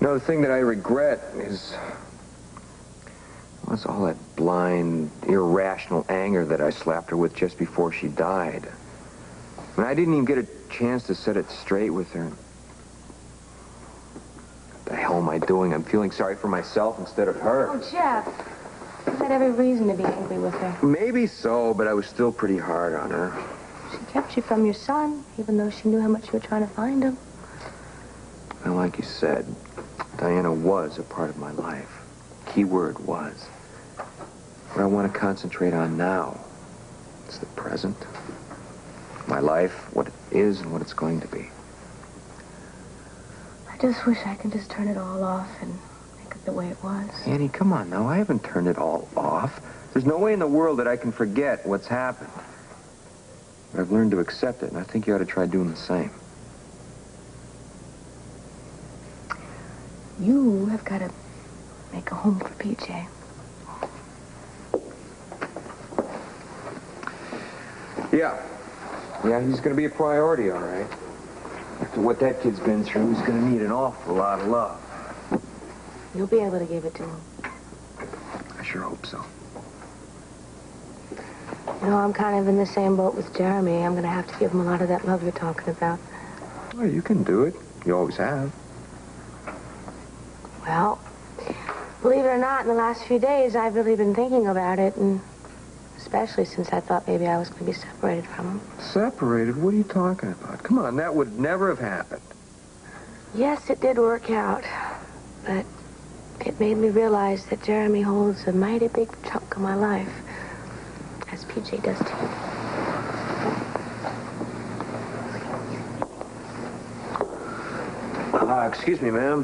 No, the thing that I regret is... was all that blind, irrational anger that I slapped her with just before she died. I mean, I didn't even get a chance to set it straight with her. What the hell am I doing? I'm feeling sorry for myself instead of her. Oh, Jeff. You had every reason to be angry with her. Maybe so, but I was still pretty hard on her. She kept you from your son, even though she knew how much you were trying to find him. Well, like you said, Diana was a part of my life. Key word was. What I want to concentrate on now is the present. My life, what it is and what it's going to be. I just wish I could just turn it all off and make it the way it was. Annie, come on now. I haven't turned it all off. There's no way in the world that I can forget what's happened. But I've learned to accept it, and I think you ought to try doing the same. You have got to make a home for PJ. Yeah, he's going to be a priority, all right. After what that kid's been through, he's going to need an awful lot of love. You'll be able to give it to him. I sure hope so. You know, I'm kind of in the same boat with Jeremy. I'm going to have to give him a lot of that love you're talking about. Well, you can do it. You always have. Well, believe it or not, in the last few days, I've really been thinking about it, and especially since I thought maybe I was going to be separated from him. Separated? What are you talking about? Come on, that would never have happened. Yes, it did work out, but it made me realize that Jeremy holds a mighty big chunk of my life, as PJ does too. Excuse me, ma'am.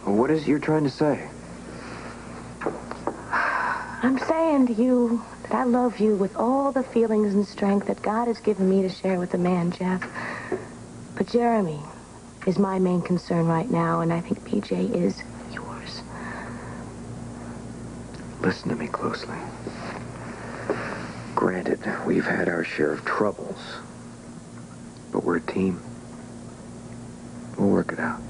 What is it you're trying to say? I'm saying to you that I love you with all the feelings and strength that God has given me to share with a man, Jeff. But Jeremy is my main concern right now, and I think PJ is yours. Listen to me closely. Granted, we've had our share of troubles, but we're a team. We'll work it out.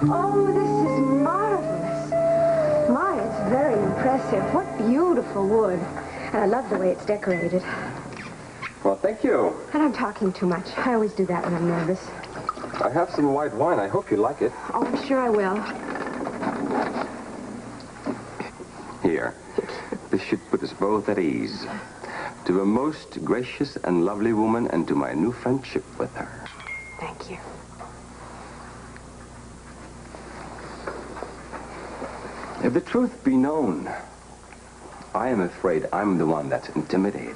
Oh, this is marvelous. My, it's very impressive. What beautiful wood. And I love the way it's decorated. Well, thank you. And I'm talking too much. I always do that when I'm nervous. I have some white wine. I hope you like it. Oh, I'm sure I will. Here. This should put us both at ease. To a most gracious and lovely woman, and to my new friendship with her. Thank you. If the truth be known, I am afraid I'm the one that's intimidated.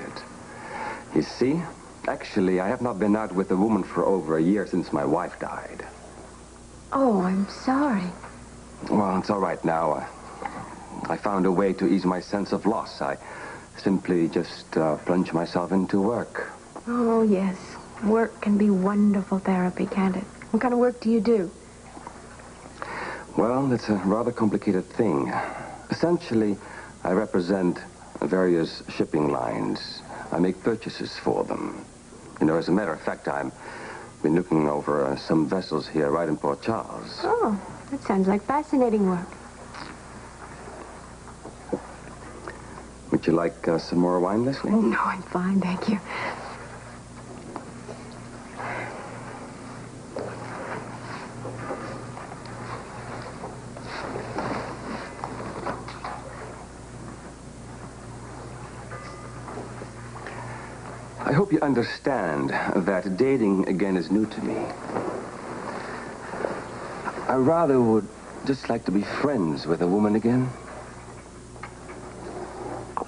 You see, actually, I have not been out with a woman for over a year since my wife died. Oh, I'm sorry. Well, it's all right now. I found a way to ease my sense of loss. I simply just plunge myself into work. Oh, yes. Work can be wonderful therapy, can't it? What kind of work do you do? Well, it's a rather complicated thing. Essentially, I represent various shipping lines. I make purchases for them. You know, as a matter of fact, I've been looking over some vessels here right in Port Charles. Oh, that sounds like fascinating work. Would you like some more wine, Lesley? Oh, no, I'm fine, thank you. I hope you understand that dating again is new to me. I rather would just like to be friends with a woman again.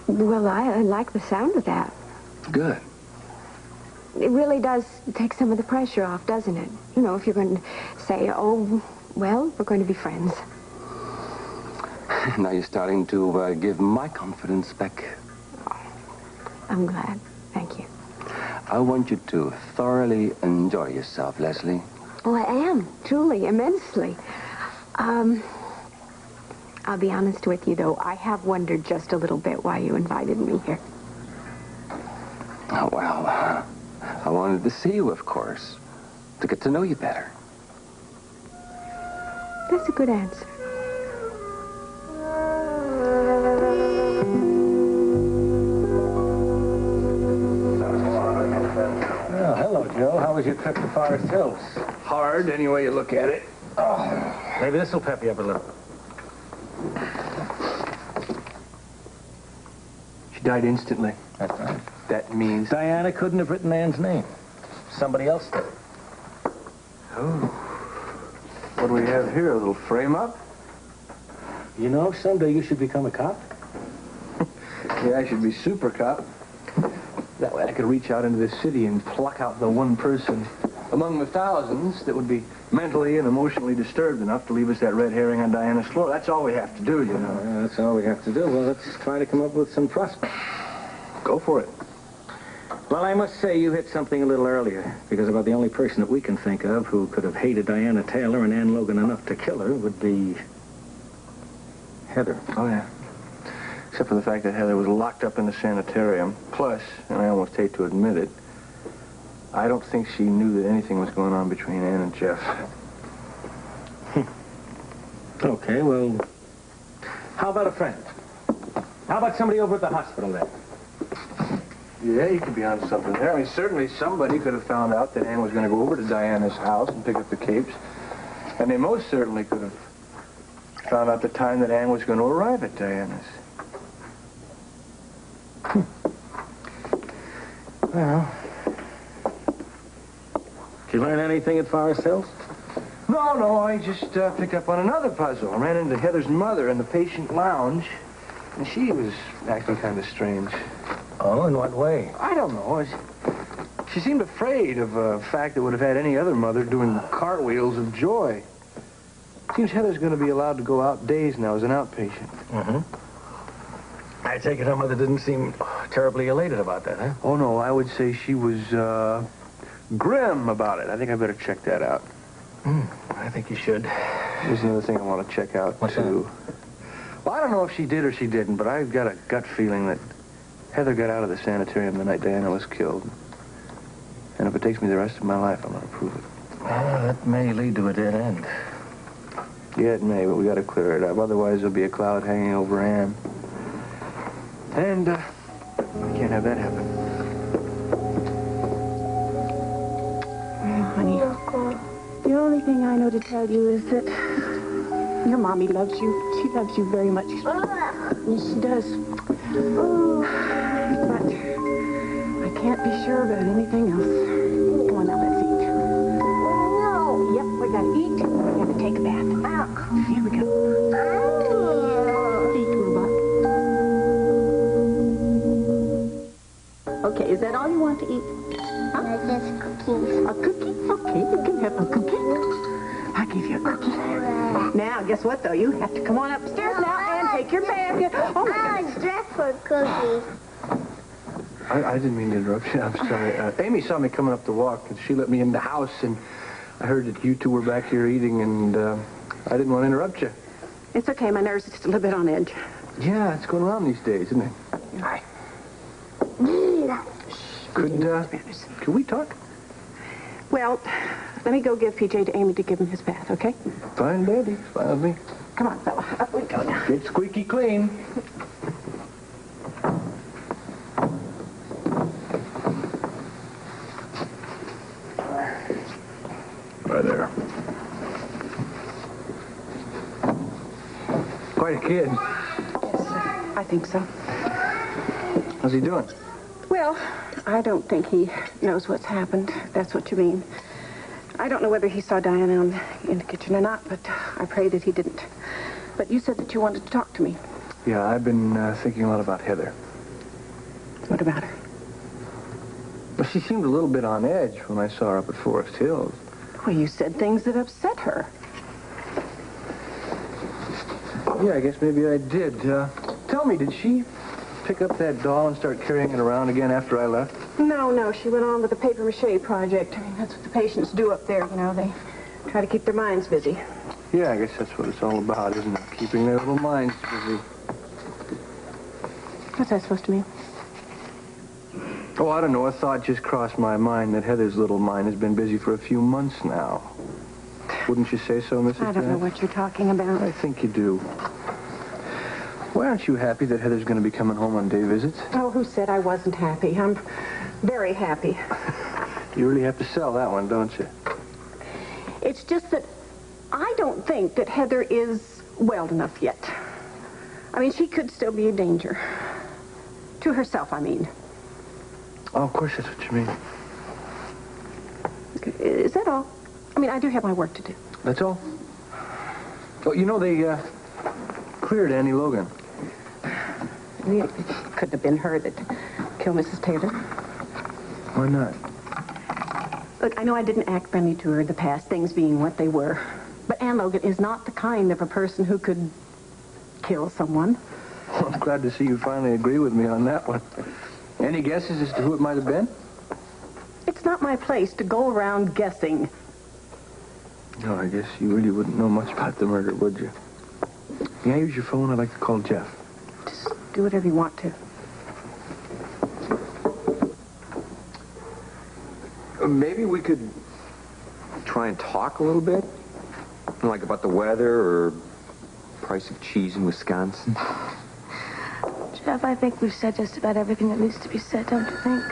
Well, I like the sound of that. Good. It really does take some of the pressure off, doesn't it? You know, if you're going to say, oh, well, we're going to be friends. Now you're starting to give my confidence back. I'm glad. Thank you. I want you to thoroughly enjoy yourself, Lesley. Oh, I am, truly, immensely. I'll be honest with you, though. I have wondered just a little bit why you invited me here. Oh, well, I wanted to see you, of course, to get to know you better. That's a good answer. Well, hello, Joe. How was your trip to Forest Hills? Hard, any way you look at it. Oh, maybe this will pep you up a little. She died instantly. That's right. That means... Diana couldn't have written Ann's name. Somebody else did. Oh. What do we have here? A little frame-up? You know, someday you should become a cop. Yeah, I should be super cop. That way I could reach out into this city and pluck out the one person among the thousands that would be mentally and emotionally disturbed enough to leave us that red herring on Diana's floor. That's all we have to do, you know. Yeah, that's all we have to do. Well, let's try to come up with some prospects. Go for it. Well, I must say you hit something a little earlier, because about the only person that we can think of who could have hated Diana Taylor and Ann Logan enough to kill her would be Heather. Oh, yeah. Except for the fact that Heather was locked up in the sanitarium. Plus, and I almost hate to admit it, I don't think she knew that anything was going on between Ann and Jeff. Okay, well, how about a friend? How about somebody over at the hospital then? Yeah, you could be onto something there. I mean, certainly somebody could have found out that Ann was going to go over to Diana's house and pick up the capes. And they most certainly could have found out the time that Ann was going to arrive at Diana's. Well, did you learn anything at Forest Hills? No, I just picked up on another puzzle. I ran into Heather's mother in the patient lounge, and she was acting kind of strange. Oh, in what way? I don't know. She seemed afraid of a fact that would have had any other mother doing cartwheels of joy. Seems Heather's going to be allowed to go out days now as an outpatient. Mm-hmm. I take it her mother didn't seem terribly elated about that, huh? Oh, no, I would say she was grim about it. I think I better check that out. I think you should. There's another thing I want to check out, What's too. that? Well, I don't know if she did or she didn't, but I've got a gut feeling that Heather got out of the sanitarium the night Diana was killed. And if it takes me the rest of my life, I'm going to prove it. Well, that may lead to a dead end. Yeah, it may, but we got to clear it up. Otherwise, there'll be a cloud hanging over Ann. And we can't have that happen. Well, honey, the only thing I know to tell you is that your mommy loves you. She loves you very much. Yes, she does. Oh, but I can't be sure about anything else. Come on, now, let's eat. No. Yep, we gotta eat. We gotta take a bath. Here we go. Eat, robot. Okay, is that all you want to eat? Huh? Just cookies. A cookie? Okay, you can have a cookie. I'll give you a cookie. Now, guess what, though? You have to come on upstairs now and take your bath. Oh, my I goodness. was dressed for cookies. I didn't mean to interrupt you. I'm sorry. Amy saw me coming up the walk, and she let me in the house, and I heard that you two were back here eating, and I didn't want to interrupt you. It's okay. My nerves are just a little bit on edge. Yeah, it's going around these days, isn't it? Hi. Could we talk? Well, let me go give PJ to Amy to give him his bath, okay? Fine, Daddy. Fine with me. Come on, fella. Up we go now. Get squeaky clean. Right there. Quite a kid. Yes, I think so. How's he doing? Well, I don't think he knows what's happened. That's what you mean. I don't know whether he saw Diana in the kitchen or not, but I pray that he didn't. But you said that you wanted to talk to me. Yeah, I've been thinking a lot about Heather. What about her? Well, she seemed a little bit on edge when I saw her up at Forest Hills. Well, you said things that upset her. Yeah, I guess maybe I did. Tell me, did she pick up that doll and start carrying it around again after I left? No, she went on with the papier-mâché project. I mean, that's what the patients do up there, you know. They try to keep their minds busy. Yeah, I guess that's what it's all about, isn't it? Keeping their little minds busy. What's that supposed to mean? Oh, I don't know. A thought just crossed my mind that Heather's little mind has been busy for a few months now. Wouldn't you say so, Mrs. I don't know what you're talking about. I think you do. Why aren't you happy that Heather's going to be coming home on day visits? Oh, who said I wasn't happy? I'm very happy. You really have to sell that one, don't you? It's just that I don't think that Heather is well enough yet. I mean, she could still be a danger. To herself, I mean. Oh, of course that's what you mean. Is that all? I mean, I do have my work to do. That's all? Oh, you know, they cleared Annie Logan. It couldn't have been her that killed Mrs. Taylor. Why not? Look, I know I didn't act friendly to her in the past, things being what they were. But Ann Logan is not the kind of a person who could kill someone. Well, I'm glad to see you finally agree with me on that one. Any guesses as to who it might have been? It's not my place to go around guessing. No, I guess you really wouldn't know much about the murder, would you? May I use your phone? I'd like to call Jeff. Just do whatever you want to. Maybe we could try and talk a little bit? Like about the weather or price of cheese in Wisconsin? Jeff, I think we've said just about everything that needs to be said, don't you think?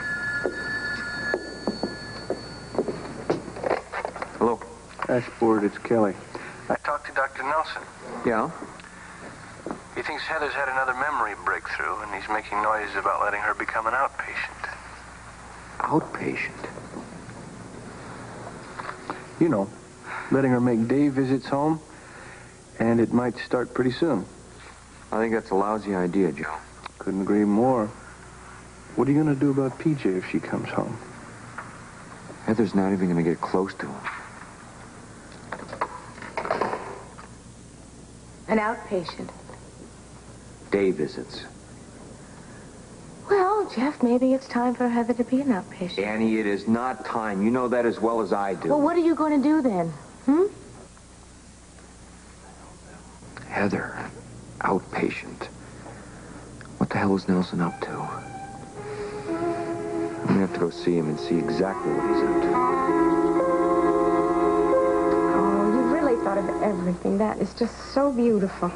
Hello? Ashford, it's Kelly. I talked to Dr. Nelson. Yeah? He thinks Heather's had another memory breakthrough, and he's making noises about letting her become an outpatient. Outpatient? You know, letting her make day visits home, and it might start pretty soon. I think that's a lousy idea, Joe. Couldn't agree more. What are you going to do about PJ if she comes home? Heather's not even going to get close to him. An outpatient. Day visits. Well, Jeff, maybe it's time for Heather to be an outpatient. Annie, it is not time. You know that as well as I do. Well, what are you going to do then? Heather, outpatient. What the hell is Nelson up to? I'm going to have to go see him and see exactly what he's up to. Oh, you really thought of everything. That is just so beautiful.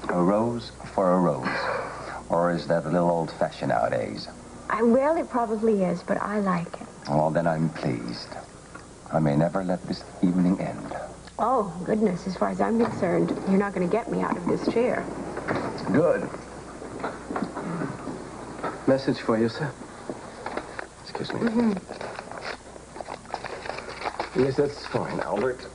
A rose for a rose. Or is that a little old-fashioned nowadays? Well, it probably is, but I like it. Well, then I'm pleased. I may never let this evening end. Oh, goodness, as far as I'm concerned, you're not going to get me out of this chair. Good. Message for you, sir. Excuse me. Yes, that's fine, Albert.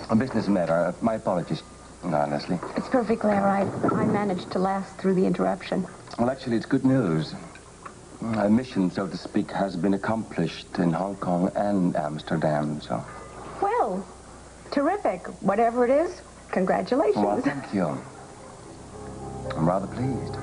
A business matter. My apologies, Lesley. It's perfectly all right. I managed to last through the interruption. Well, actually, it's good news. A mission, so to speak, has been accomplished in Hong Kong and Amsterdam, so... Well, terrific. Whatever it is, congratulations. Well, thank you. I'm rather pleased.